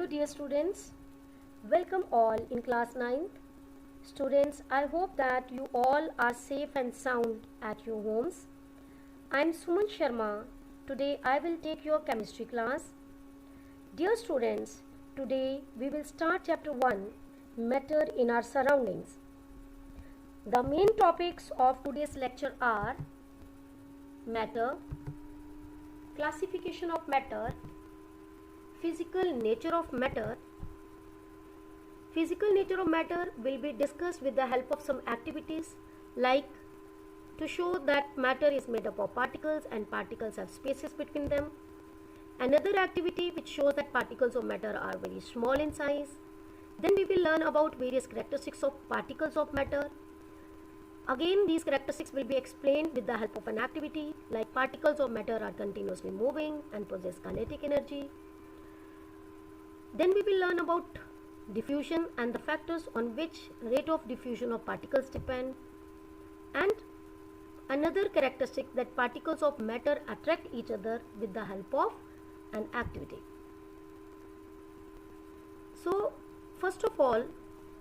dear students. Welcome all in class 9th. Students, I hope that you all are safe and sound at your homes. I am Suman Sharma. Today I will take your chemistry class. Dear students, today we will start chapter 1, Matter in our surroundings. The main topics of today's lecture are matter, classification of matter, physical nature of matter. Physical nature of matter will be discussed with the help of some activities like to show that matter is made up of particles and particles have spaces between them. Another activity which shows that particles of matter are very small in size. Then we will learn about various characteristics of particles of matter. Again, these characteristics will be explained with the help of an activity like particles of matter are continuously moving and possess kinetic energy. Then we will learn about diffusion and the factors on which rate of diffusion of particles depend. And another characteristic that particles of matter attract each other with the help of an activity. So, first of all,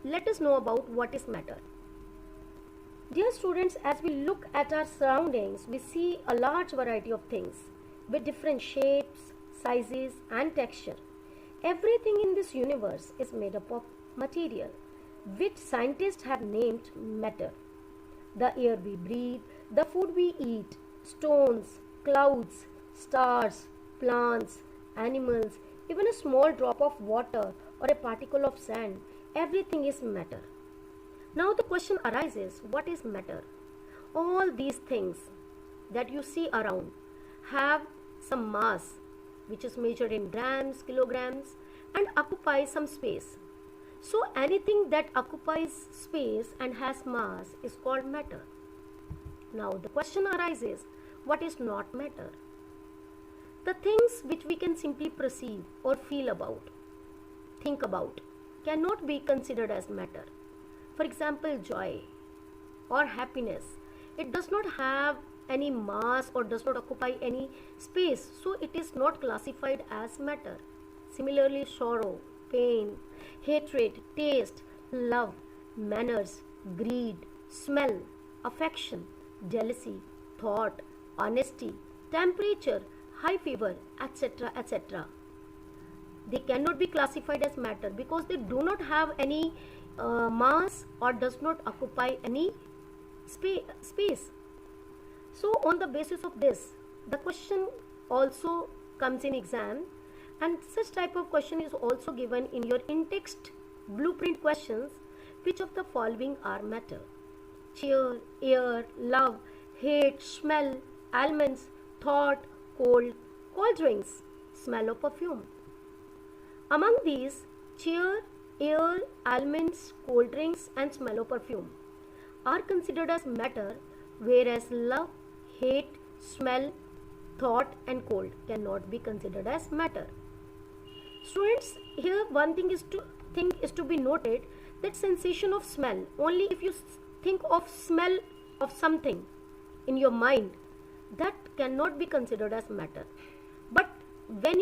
let us know about what is matter. Dear students, as we look at our surroundings, we see a large variety of things with different shapes, sizes and texture. Everything in this universe is made up of material, which scientists have named matter. The air we breathe, the food we eat, stones, clouds, stars, plants, animals, even a small drop of water or a particle of sand, everything is matter. Now the question arises, what is matter? All these things that you see around have some mass, which is measured in grams, kilograms, and occupies some space. So anything that occupies space and has mass is called matter. Now the question arises, what is not matter? The things which we can simply perceive or feel about, think about, cannot be considered as matter. For example, joy or happiness, it does not have any mass or does not occupy any space, so it is not classified as matter. Similarly, sorrow, pain, hatred, taste, love, manners, greed, smell, affection, jealousy, thought, honesty, temperature, high fever, etc., etc. They cannot be classified as matter because they do not have any mass or does not occupy any space. So on the basis of this, the question also comes in exam, and such type of question is also given in your in-text blueprint questions. Which of the following are matter? Cheer, air, love, hate, smell, almonds, thought, cold drinks, smell of perfume. Among these, cheer, air, almonds, cold drinks and smell of perfume are considered as matter, whereas love, hate, smell, thought and cold cannot be considered as matter. Students, here one thing is to be noted, that sensation of smell, only if you think of smell of something in your mind, that cannot be considered as matter. But when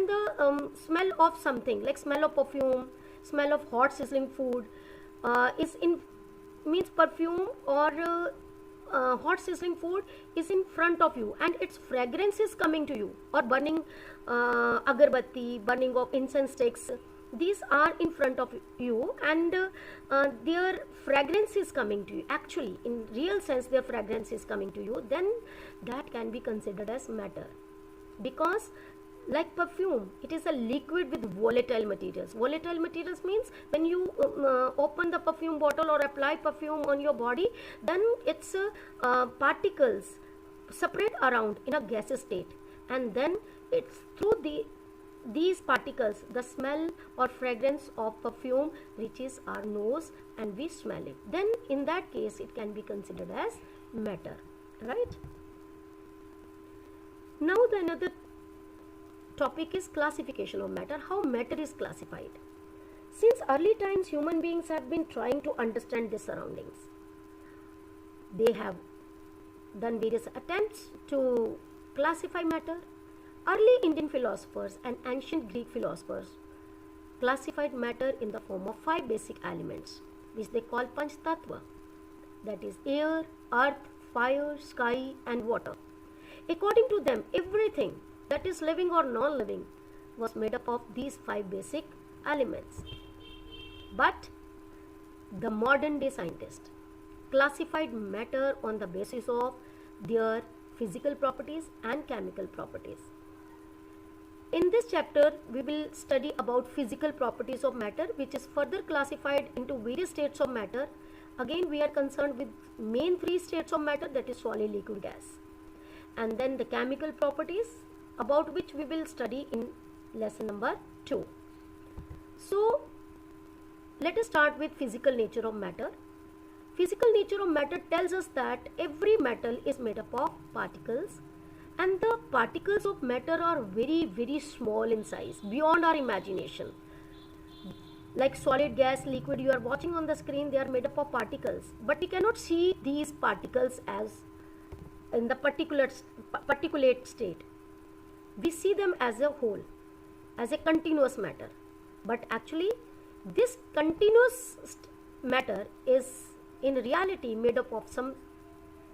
the smell of something like smell of perfume, smell of hot sizzling food means perfume or hot sizzling food is in front of you and its fragrance is coming to you, or burning agarbatti, burning of incense sticks, these are in front of you and their fragrance is coming to you, actually in real sense their fragrance is coming to you, then that can be considered as matter. Because like perfume, it is a liquid with volatile materials. Volatile materials means when you open the perfume bottle or apply perfume on your body, then its particles separate around in a gaseous state, and then it's through these particles the smell or fragrance of perfume reaches our nose and we smell it. Then in that case it can be considered as matter, right? Now the another topic is classification of matter, how matter is classified. Since early times, human beings have been trying to understand their surroundings. They have done various attempts to classify matter. Early Indian philosophers and ancient Greek philosophers classified matter in the form of 5 basic elements, which they call Panch Tattva, that is air, earth, fire, sky, and water. According to them, everything that is living or non-living was made up of these 5 basic elements. But the modern day scientist classified matter on the basis of their physical properties and chemical properties. In this chapter, we will study about physical properties of matter, which is further classified into various states of matter. Again, we are concerned with main 3 states of matter, that is solid, liquid, gas. And then the chemical properties, about which we will study in lesson number 2. So, let us start with physical nature of matter. Physical nature of matter tells us that every metal is made up of particles, and the particles of matter are very, very small in size, beyond our imagination. Like solid, gas, liquid, you are watching on the screen, they are made up of particles, but we cannot see these particles as in the particulate state. We see them as a whole, as a continuous matter, but actually this continuous matter is in reality made up of some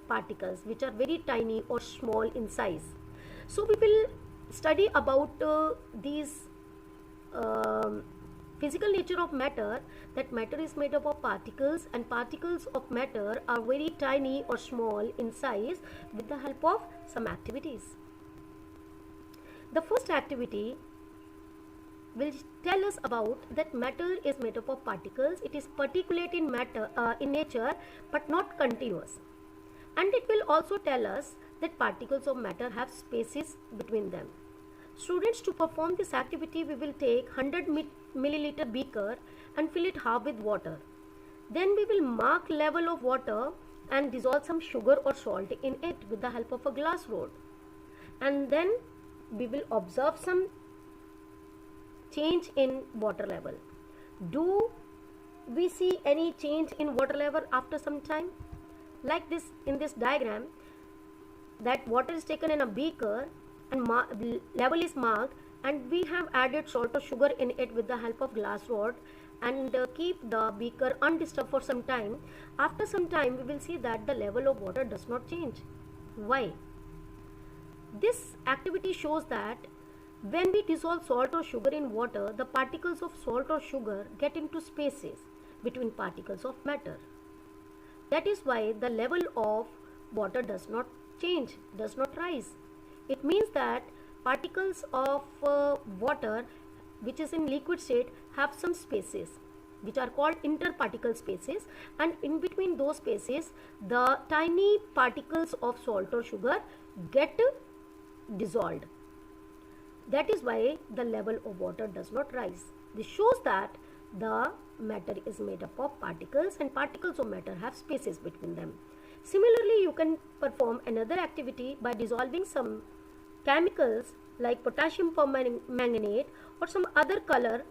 particles which are very tiny or small in size. So we will study about these physical nature of matter, that matter is made up of particles, and particles of matter are very tiny or small in size with the help of some activities. The first activity will tell us about that matter is made up of particles. It is particulate in matter in nature, but not continuous. And it will also tell us that particles of matter have spaces between them. Students, to perform this activity, we will take 100 milliliter beaker and fill it half with water. Then we will mark level of water and dissolve some sugar or salt in it with the help of a glass rod. And then we will observe some change in water level. Do we see any change in water level after some time? Like this, in this diagram, that water is taken in a beaker and level is marked, and we have added salt or sugar in it with the help of glass rod, and keep the beaker undisturbed for some time. After some time, we will see that the level of water does not change. Why? This activity shows that when we dissolve salt or sugar in water, the particles of salt or sugar get into spaces between particles of matter. That is why the level of water does not change, does not rise. It means that particles of water which is in liquid state have some spaces which are called interparticle spaces, and in between those spaces the tiny particles of salt or sugar get dissolved. That is why the level of water does not rise. This shows that the matter is made up of particles, and particles of matter have spaces between them. Similarly, you can perform another activity by dissolving some chemicals like potassium permanganate or some other color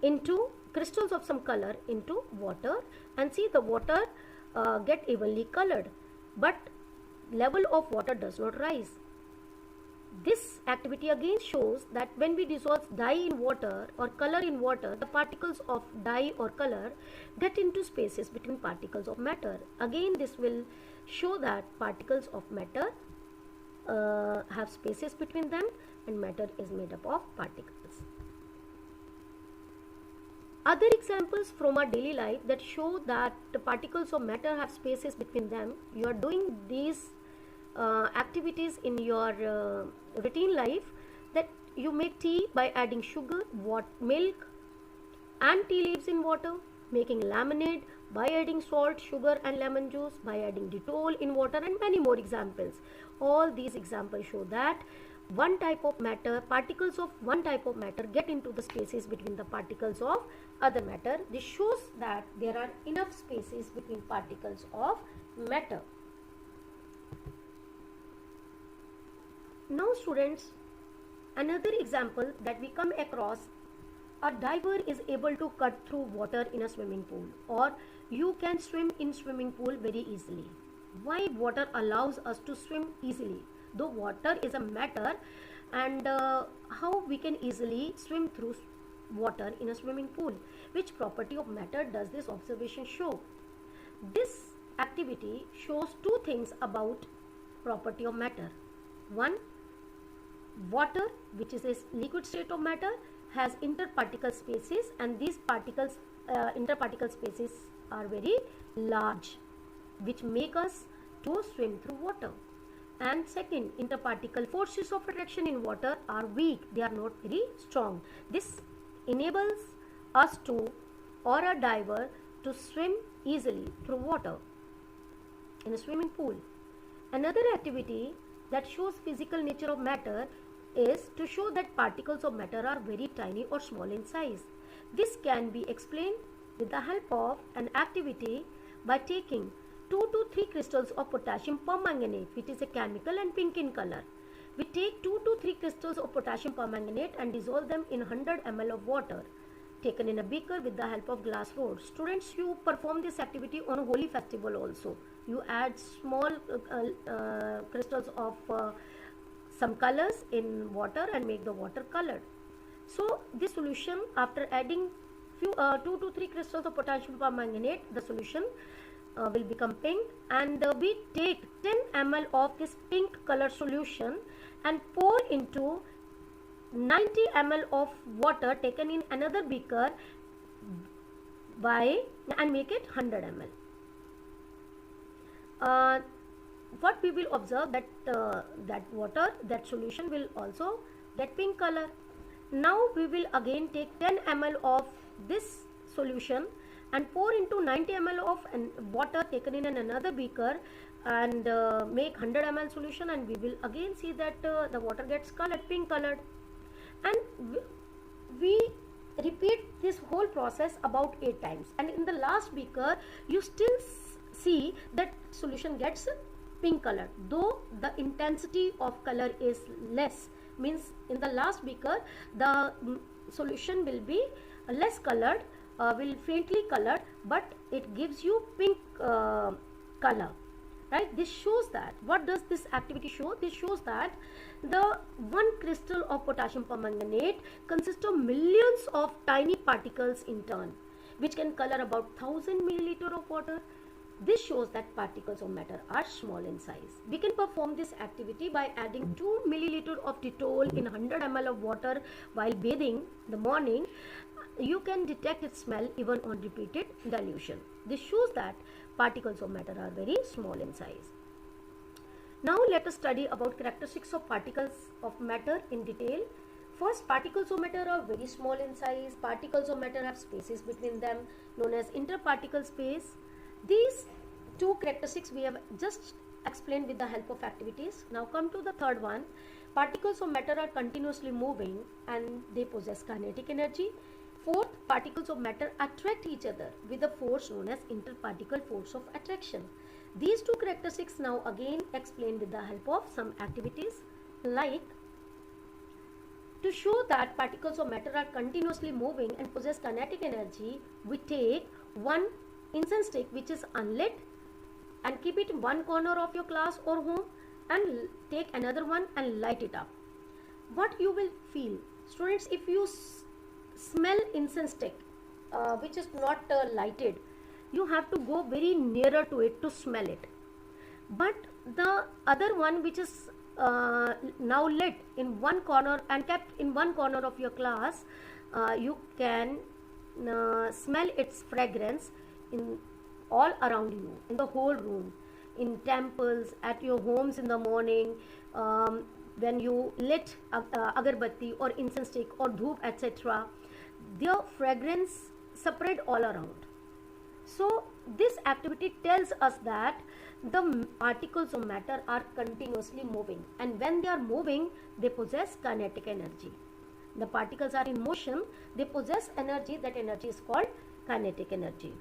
into crystals of some color into water, and see the water get evenly colored, but level of water does not rise. This activity again shows that when we dissolve dye in water or color in water, the particles of dye or color get into spaces between particles of matter. Again, this will show that particles of matter have spaces between them, and matter is made up of particles. Other examples from our daily life that show that the particles of matter have spaces between them. You are doing these activities in your routine life, that you make tea by adding sugar, milk and tea leaves in water, making lemonade by adding salt, sugar and lemon juice, by adding Dettol in water, and many more examples. All these examples show that one type of matter, particles of one type of matter get into the spaces between the particles of other matter. This shows that there are enough spaces between particles of matter. Now students, another example that we come across, a diver is able to cut through water in a swimming pool, or you can swim in swimming pool very easily. Why water allows us to swim easily? Though water is a matter, and how we can easily swim through water in a swimming pool. Which property of matter does this observation show? This activity shows two things about property of matter. One, water, which is a liquid state of matter, has interparticle spaces, and these particles, interparticle spaces are very large, which make us to swim through water. And second, interparticle forces of attraction in water are weak, they are not very strong. This enables us to, or a diver, to swim easily through water in a swimming pool. Another activity that shows physical nature of matter is to show that particles of matter are very tiny or small in size. This can be explained with the help of an activity by taking 2 to 3 crystals of potassium permanganate, which is a chemical and pink in color. We take 2 to 3 crystals of potassium permanganate and dissolve them in 100 ml of water taken in a beaker with the help of glass rods. Students, you perform this activity on a holy festival also. You add small crystals of some colors in water and make the water colored. So this solution, after adding 2 to 3 crystals of potassium permanganate, the solution will become pink, and we take 10 ml of this pink color solution and pour into 90 ml of water taken in another beaker and make it 100 ml. What we will observe that that solution will also get pink color. Now we will again take 10 ml of this solution and pour into 90 ml of water taken in another beaker and make 100 ml solution, and we will again see that the water gets colored, pink colored. And we repeat this whole process about 8 times, and in the last beaker you still see that solution gets pink color, though the intensity of color is less. Means in the last beaker the solution will be less colored, will faintly colored, but it gives you pink color, right? This shows that, what does this activity show? This shows that the 1 crystal of potassium permanganate consists of millions of tiny particles in turn, which can color about 1000 milliliter of water. This shows that particles of matter are small in size. We can perform this activity by adding 2 milliliter of Dettol in 100 ml of water while bathing in the morning. You can detect its smell even on repeated dilution. This shows that particles of matter are very small in size. Now let us study about characteristics of particles of matter in detail. First, particles of matter are very small in size. Particles of matter have spaces between them known as interparticle space. These two characteristics we have just explained with the help of activities. Now come to the third one. Particles of matter are continuously moving and they possess kinetic energy. Fourth, particles of matter attract each other with a force known as interparticle force of attraction. These two characteristics now again explained with the help of some activities, like to show that particles of matter are continuously moving and possess kinetic energy, we take one incense stick which is unlit and keep it in one corner of your class or home, and take another one and light it up. What you will feel, students, if you smell incense stick which is not lighted, you have to go very nearer to it to smell it. But the other one which is now lit in one corner and kept in one corner of your class, you can smell its fragrance in all around you, in the whole room, in temples, at your homes in the morning, when you lit agarbatti or incense stick or dhoop, etc. Their fragrance spread all around. So this activity tells us that the particles of matter are continuously moving, and when they are moving they possess kinetic energy. The particles are in motion, they possess energy. That energy is called kinetic energy.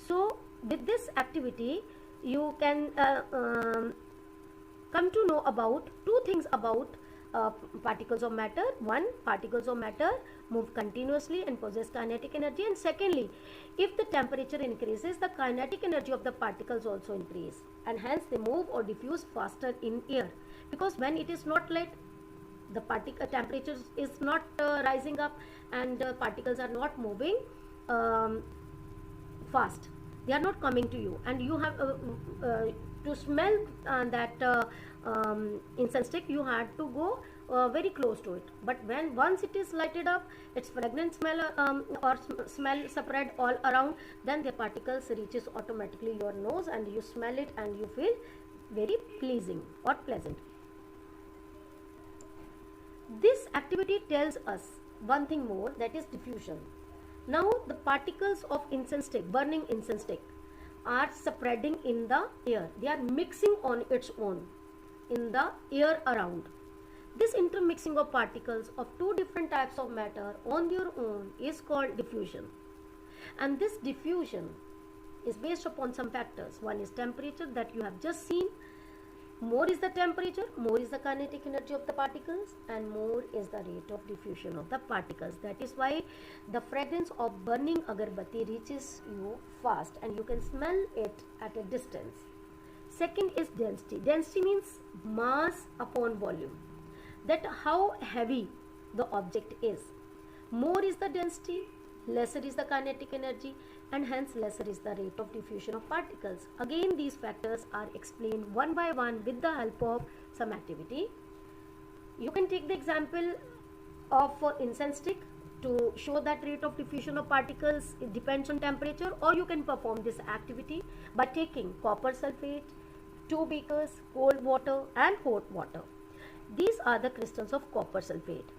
So with this activity you can come to know about two things about particles of matter. One, particles of matter move continuously and possess kinetic energy, and secondly, if the temperature increases, the kinetic energy of the particles also increase, and hence they move or diffuse faster in air, because when it is not lit, the particle temperature is not rising up, and particles are not moving um, fast, they are not coming to you, and you have to smell that incense stick, you had to go very close to it. But when once it is lighted up, its fragrant smell or smell spread all around, then the particles reaches automatically your nose, and you smell it and you feel very pleasing or pleasant. This activity tells us one thing more, that is diffusion. Now the particles of incense stick, burning incense stick, are spreading in the air. They are mixing on its own in the air around. This intermixing of particles of two different types of matter on their own is called diffusion. And this diffusion is based upon some factors. One is temperature, that you have just seen. More is the temperature, more is the kinetic energy of the particles, and more is the rate of diffusion of the particles. That is why the fragrance of burning agarbatti reaches you fast, and you can smell it at a distance. Second is density. Density means mass upon volume, that how heavy the object is. More is the density, lesser is the kinetic energy, and hence lesser is the rate of diffusion of particles. Again, these factors are explained one by one with the help of some activity. You can take the example of incense stick to show that rate of diffusion of particles, it depends on temperature, or you can perform this activity by taking copper sulfate, 2 beakers, cold water and hot water. These are the crystals of copper sulfate,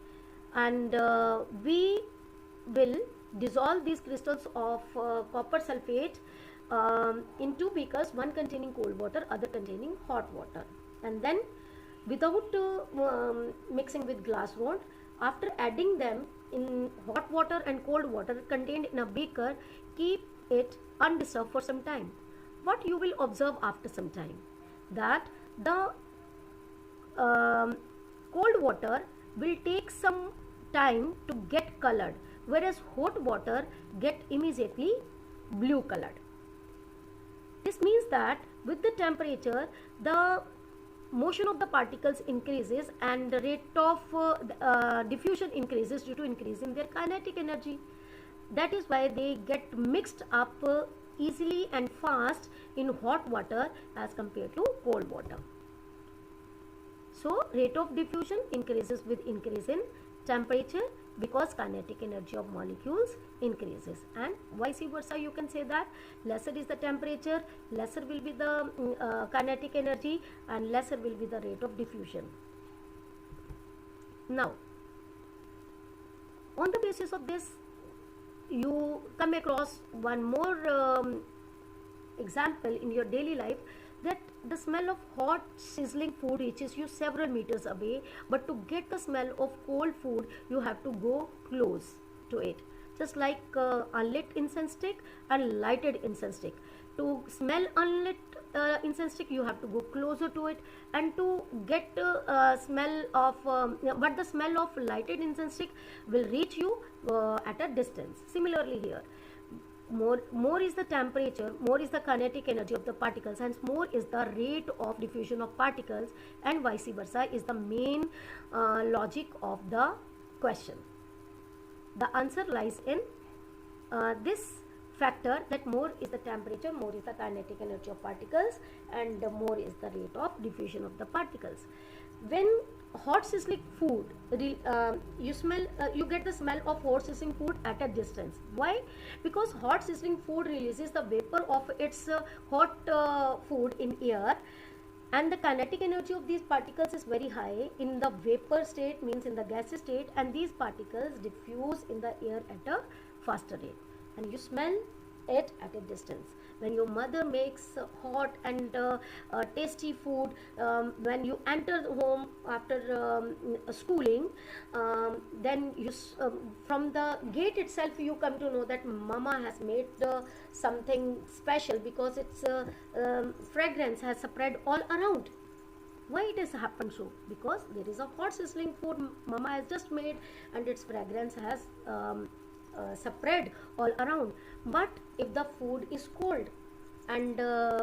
and we will dissolve these crystals of copper sulfate in 2 beakers, one containing cold water, other containing hot water, and then without mixing with glass rod, after adding them in hot water and cold water contained in a beaker, keep it undisturbed for some time. What you will observe after some time, that the cold water will take some time to get colored, whereas hot water get immediately blue colored. This means that with the temperature, the motion of the particles increases and the rate of diffusion increases due to increase in their kinetic energy. That is why they get mixed up easily and fast in hot water as compared to cold water. So rate of diffusion increases with increase in temperature, because kinetic energy of molecules increases, and vice versa. You can say that lesser is the temperature, lesser will be the kinetic energy, and lesser will be the rate of diffusion. Now, on the basis of this, you come across one more example in your daily life, that the smell of hot sizzling food reaches you several meters away, but to get the smell of cold food you have to go close to it. Just like unlit incense stick and lighted incense stick. To smell unlit incense stick you have to go closer to it, and to get smell of but the smell of lighted incense stick will reach you at a distance. Similarly here, more is the temperature, more is the kinetic energy of the particles, hence more is the rate of diffusion of particles, and vice versa is the main logic of the question. The answer lies in this factor, that more is the temperature, more is the kinetic energy of particles, and more is the rate of diffusion of the particles. When hot sizzling food, you get the smell of hot sizzling food at a distance. Why? Because hot sizzling food releases the vapor of its hot food in air, and the kinetic energy of these particles is very high in the vapor state, means in the gaseous state, and these particles diffuse in the air at a faster rate, and you smell it at a distance. When your mother makes hot and tasty food, when you enter the home after schooling, then you from the gate itself you come to know that mama has made something special, because its fragrance has spread all around. Why it has happened so? Because there is a hot sizzling food mama has just made, and its fragrance has spread all around. But if the food is cold and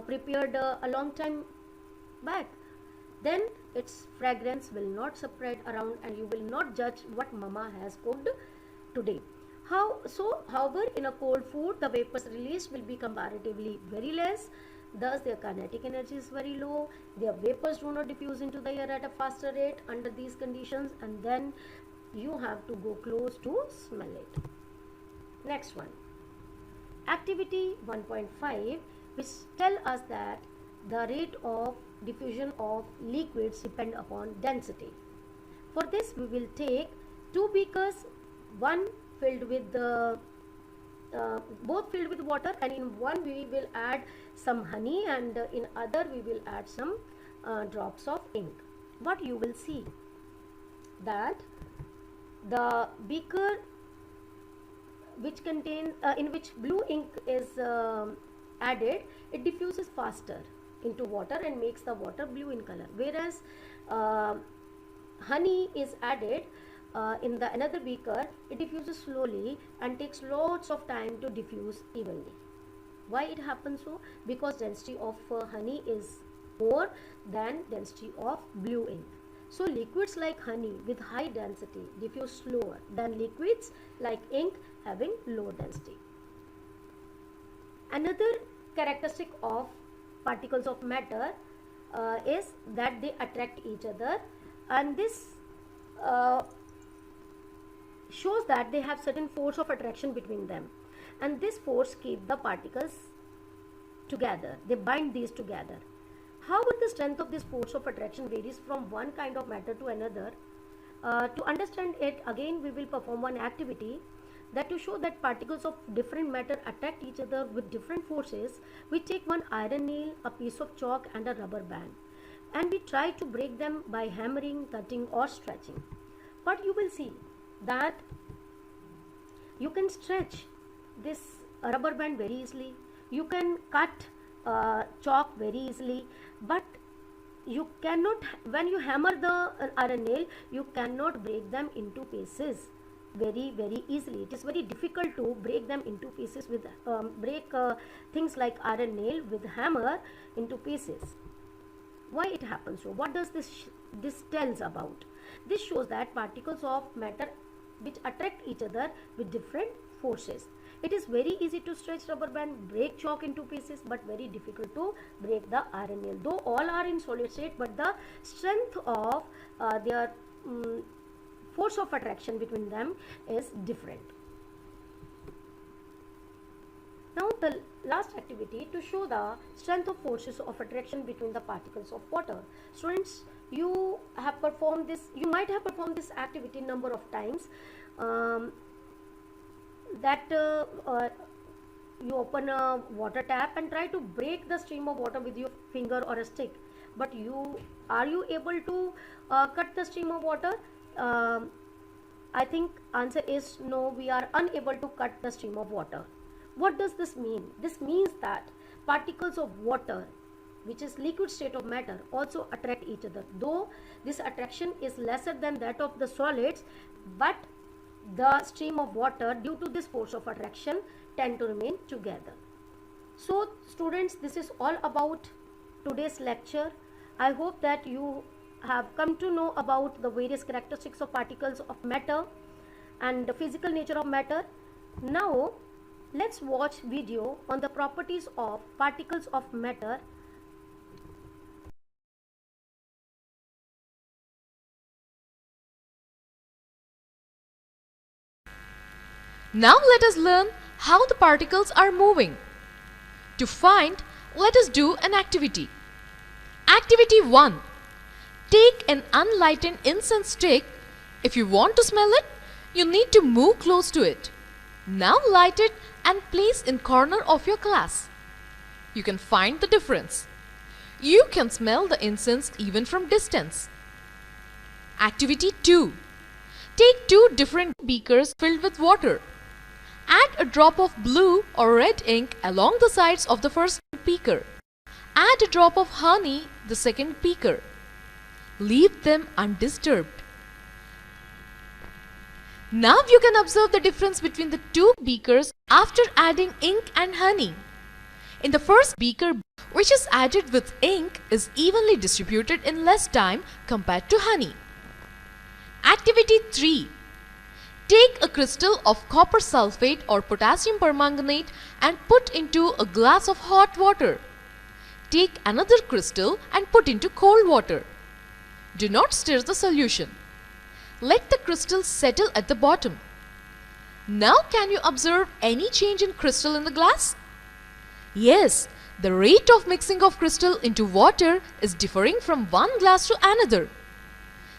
prepared a long time back, then its fragrance will not spread around and you will not judge what mama has cooked today. However, in a cold food, the vapors released will be comparatively very less. Thus, their kinetic energy is very low. Their vapors do not diffuse into the air at a faster rate under these conditions, and then you have to go close to smell it. Next one, activity 1.5, which tell us that the rate of diffusion of liquids depend upon density. For this, we will take two beakers, one filled with the both filled with water, and in one we will add some honey and in other we will add some drops of ink. What you will see that the beaker which contain in which blue ink is added, it diffuses faster into water and makes the water blue in color, whereas honey is added in the another beaker, it diffuses slowly and takes lots of time to diffuse evenly. Why it happens so? Because density of honey is more than density of blue ink. So liquids like honey with high density diffuse slower than liquids like ink having low density. Another characteristic of particles of matter is that they attract each other, and this shows that they have certain force of attraction between them, and this force keep the particles together. They bind these together. However, the strength of this force of attraction varies from one kind of matter to another. To understand it, again we will perform one activity, that to show that particles of different matter attract each other with different forces, we take one iron nail, a piece of chalk and a rubber band, and we try to break them by hammering, cutting or stretching. But you will see that you can stretch this rubber band very easily, you can cut chalk very easily, but you cannot, when you hammer the iron nail, you cannot break them into pieces very easily. It is very difficult to break them into pieces with break things like iron nail with hammer into pieces. Why it happens so? What does this tells about? This shows that particles of matter which attract each other with different forces. It is very easy to stretch rubber band, break chalk into pieces, but very difficult to break the iron nail. Though all are in solid state, but the strength of their force of attraction between them is different. Now the last activity to show the strength of forces of attraction between the particles of water. Students, you have performed this, you might have performed this activity number of times, you open a water tap and try to break the stream of water with your finger or a stick, but are you able to cut the stream of water? I think answer is no, we are unable to cut the stream of water. What does this mean? This means that particles of water, which is liquid state of matter, also attract each other, though this attraction is lesser than that of the solids, but the stream of water, due to this force of attraction, tend to remain together. So students, this is all about today's lecture. I hope that you have come to know about the various characteristics of particles of matter and the physical nature of matter. Now let's watch video on the properties of particles of matter. Now let us learn how the particles are moving. To find, let us do an activity. Activity 1. Take an unlighted incense stick. If you want to smell it, you need to move close to it. Now light it and place in corner of your class. You can find the difference. You can smell the incense even from distance. Activity 2. Take 2 different beakers filled with water. Add a drop of blue or red ink along the sides of the first beaker. Add a drop of honey the second beaker. Leave them undisturbed. Now you can observe the difference between the 2 beakers after adding ink and honey. In the first beaker, which is added with ink, is evenly distributed in less time compared to honey. Activity 3. Take a crystal of copper sulfate or potassium permanganate and put into a glass of hot water. Take another crystal and put into cold water. Do not stir the solution. Let the crystal settle at the bottom. Now can you observe any change in crystal in the glass? Yes, the rate of mixing of crystal into water is differing from one glass to another.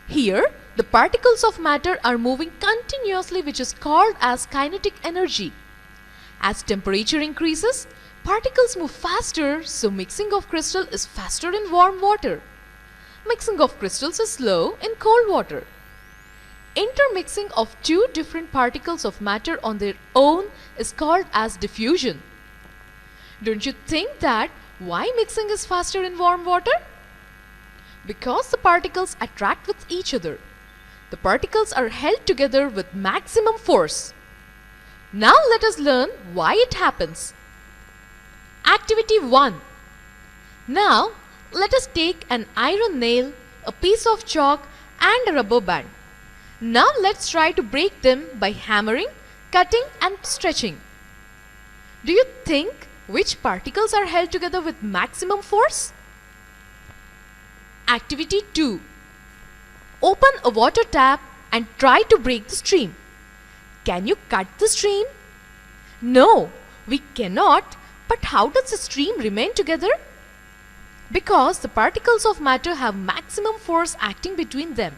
Here, the particles of matter are moving continuously, which is called as kinetic energy. As temperature increases, particles move faster, so mixing of crystal is faster in warm water. Mixing of crystals is slow in cold water. Intermixing of two different particles of matter on their own is called as diffusion. Don't you think that why mixing is faster in warm water? Because the particles attract with each other. The particles are held together with maximum force. Now let us learn why it happens. Activity 1. Now let us take an iron nail, a piece of chalk and a rubber band. Now let's try to break them by hammering, cutting and stretching. Do you think which particles are held together with maximum force? Activity 2. Open a water tap and try to break the stream. Can you cut the stream? No, we cannot. But how does the stream remain together? Because the particles of matter have maximum force acting between them.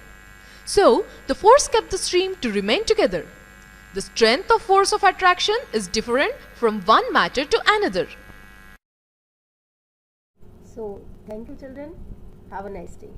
So, the force kept the stream to remain together. The strength of force of attraction is different from one matter to another. So, thank you children. Have a nice day.